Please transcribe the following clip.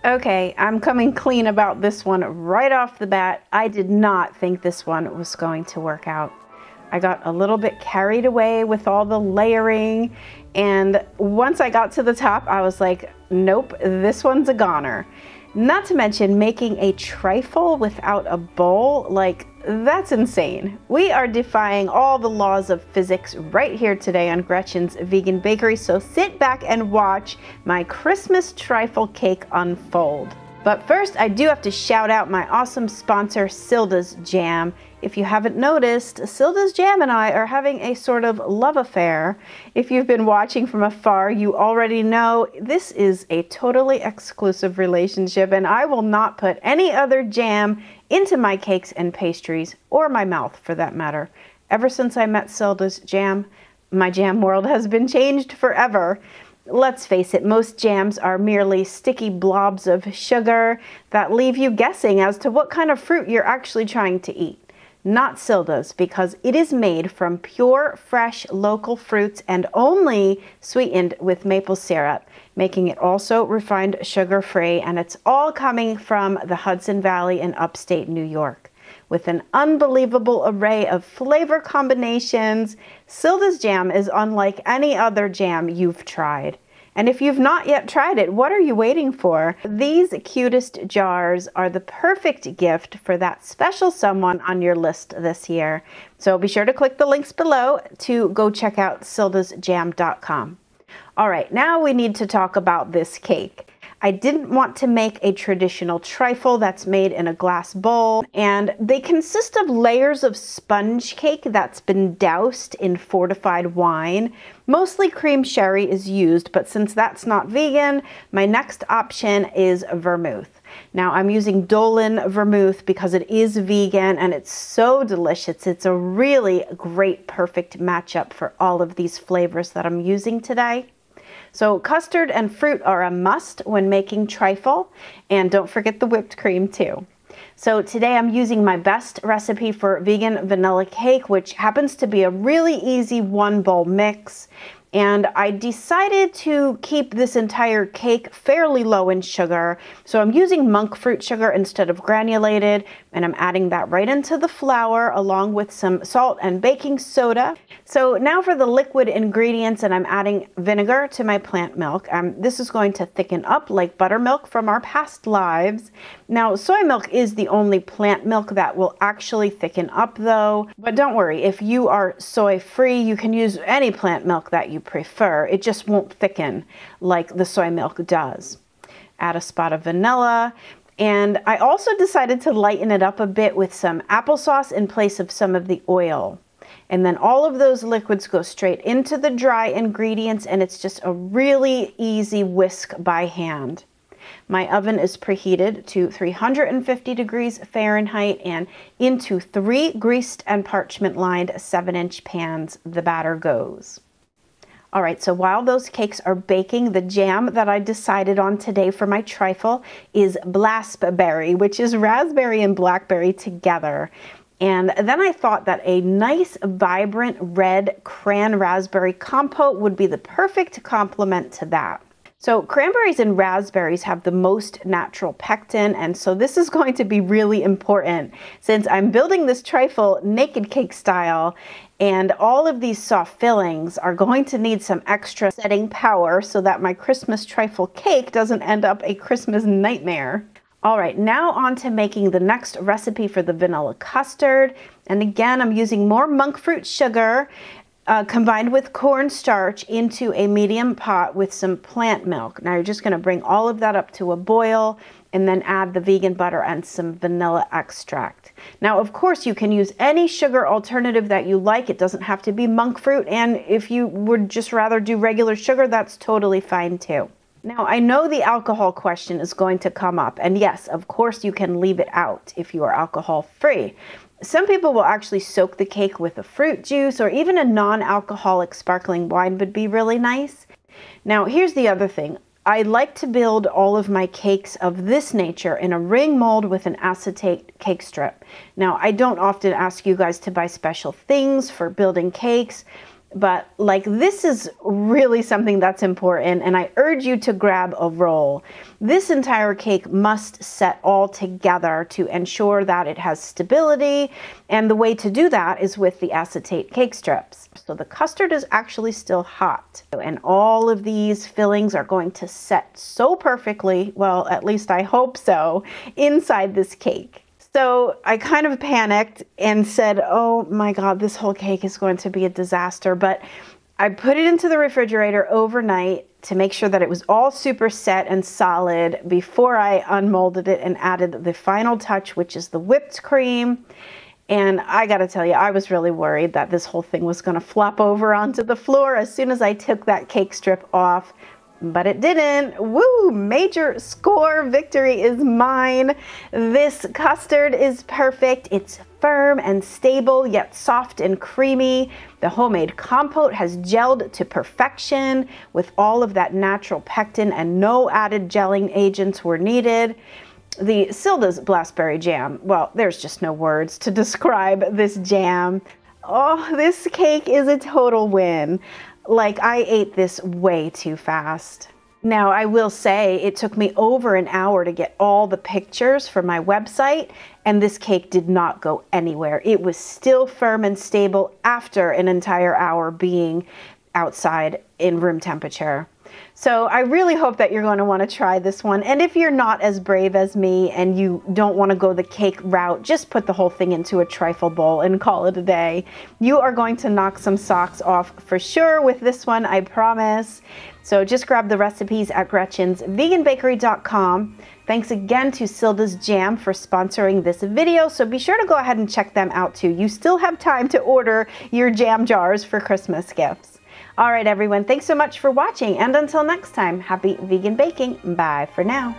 Okay, I'm coming clean about this one right off the bat. I did not think this one was going to work out. I got a little bit carried away with all the layering, and once I got to the top, I was like, nope, this one's a goner. Not to mention making a trifle without a bowl, like, that's insane. We are defying all the laws of physics right here today on Gretchen's Vegan Bakery, so sit back and watch my Christmas trifle cake unfold. But first, I do have to shout out my awesome sponsor, Silda's Jam. If you haven't noticed, Silda's Jam and I are having a sort of love affair. If you've been watching from afar, you already know this is a totally exclusive relationship, and I will not put any other jam into my cakes and pastries, or my mouth for that matter. Ever since I met Silda's Jam, my jam world has been changed forever. Let's face it, most jams are merely sticky blobs of sugar that leave you guessing as to what kind of fruit you're actually trying to eat. Not Silda's, because it is made from pure, fresh, local fruits and only sweetened with maple syrup, making it also refined sugar-free, and it's all coming from the Hudson Valley in upstate New York. With an unbelievable array of flavor combinations, Silda's Jam is unlike any other jam you've tried. And if you've not yet tried it, what are you waiting for? These cutest jars are the perfect gift for that special someone on your list this year. So be sure to click the links below to go check out sildasjam.com. All right, now we need to talk about this cake. I didn't want to make a traditional trifle that's made in a glass bowl, and they consist of layers of sponge cake that's been doused in fortified wine. Mostly cream sherry is used, but since that's not vegan, my next option is vermouth. Now I'm using Dolan vermouth because it is vegan and it's so delicious. It's a really great, perfect matchup for all of these flavors that I'm using today. So custard and fruit are a must when making trifle, and don't forget the whipped cream too. So today I'm using my best recipe for vegan vanilla cake, which happens to be a really easy one bowl mix. And I decided to keep this entire cake fairly low in sugar. So I'm using monk fruit sugar instead of granulated, and I'm adding that right into the flour along with some salt and baking soda. So now for the liquid ingredients, and I'm adding vinegar to my plant milk. This is going to thicken up like buttermilk from our past lives. Now, soy milk is the only plant milk that will actually thicken up though. But don't worry, if you are soy free, you can use any plant milk that you prefer. It just won't thicken like the soy milk does. Add a spot of vanilla. And I also decided to lighten it up a bit with some applesauce in place of some of the oil. And then all of those liquids go straight into the dry ingredients, and it's just a really easy whisk by hand. My oven is preheated to 350 degrees Fahrenheit, and into 3 greased and parchment lined 7-inch pans the batter goes. All right, so while those cakes are baking, the jam that I decided on today for my trifle is blaspberry, which is raspberry and blackberry together. And then I thought that a nice, vibrant red cran raspberry compote would be the perfect complement to that. So cranberries and raspberries have the most natural pectin, and so this is going to be really important since I'm building this trifle naked cake style, and all of these soft fillings are going to need some extra setting power so that my Christmas trifle cake doesn't end up a Christmas nightmare. All right, now on to making the next recipe for the vanilla custard. And again, I'm using more monk fruit sugar combined with cornstarch into a medium pot with some plant milk. Now you're just gonna bring all of that up to a boil and then add the vegan butter and some vanilla extract. Now, of course, you can use any sugar alternative that you like. It doesn't have to be monk fruit. And if you would just rather do regular sugar, that's totally fine too. Now, I know the alcohol question is going to come up, and yes, of course you can leave it out if you are alcohol free. Some people will actually soak the cake with a fruit juice, or even a non-alcoholic sparkling wine would be really nice. Now, here's the other thing. I like to build all of my cakes of this nature in a ring mold with an acetate cake strip. Now, I don't often ask you guys to buy special things for building cakes, but like this is really something that's important, and I urge you to grab a roll. This entire cake must set all together to ensure that it has stability, and the way to do that is with the acetate cake strips. So the custard is actually still hot, and all of these fillings are going to set so perfectly, well, at least I hope so, inside this cake. So I kind of panicked and said, oh my God, this whole cake is going to be a disaster. But I put it into the refrigerator overnight to make sure that it was all super set and solid before I unmolded it and added the final touch, which is the whipped cream. And I gotta tell you, I was really worried that this whole thing was gonna flop over onto the floor as soon as I took that cake strip off. But it didn't. Woo! Major score victory is mine. This custard is perfect. It's firm and stable, yet soft and creamy. The homemade compote has gelled to perfection with all of that natural pectin, and no added gelling agents were needed. The Silda's Blackberry Jam, well, there's just no words to describe this jam. Oh, this cake is a total win. Like, I ate this way too fast. Now, I will say it took me over an hour to get all the pictures for my website, and this cake did not go anywhere. It was still firm and stable after an entire hour being outside in room temperature. So I really hope that you're going to want to try this one. And if you're not as brave as me and you don't want to go the cake route, just put the whole thing into a trifle bowl and call it a day. You are going to knock some socks off for sure with this one, I promise. So just grab the recipes at Gretchen'sVeganBakery.com. Thanks again to Silda's Jam for sponsoring this video. So be sure to go ahead and check them out too. You still have time to order your jam jars for Christmas gifts. All right, everyone, thanks so much for watching. And until next time, happy vegan baking. Bye for now.